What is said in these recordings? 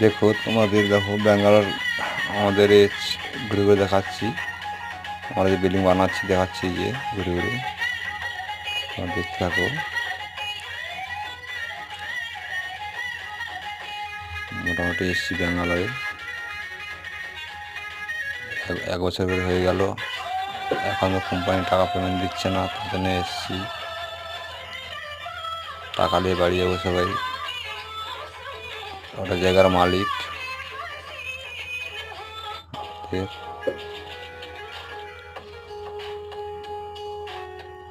দেখো তোমাদের দেখো ব্যাঙ্গালোর আমাদের ঘুরে ঘুরে দেখাচ্ছি। আমরা যে বিল্ডিং বানাচ্ছি দেখাচ্ছি যে ঘুরে ঘুরে তোমরা দেখতে থাকো। মোটামুটি এসছি ব্যাঙ্গালোরে, এক বছর করে হয়ে গেল। এখনও কোম্পানি টাকা পেমেন্ট দিচ্ছে না, তার জন্য এসছি। টাকা নিয়ে বাড়ি যাবো সবাই। ওটা জায়গার মালিক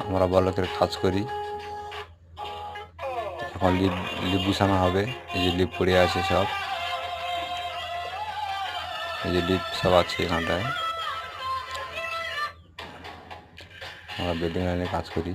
আমরা বলকের কাজ করি। এখন লিপ বসানো হবে। এই যে লিপ পড়ে আছে সব, এই যে লিপ সব আছে এখানটায়। আমরা বিল্ডিং লাইনে কাজ করি।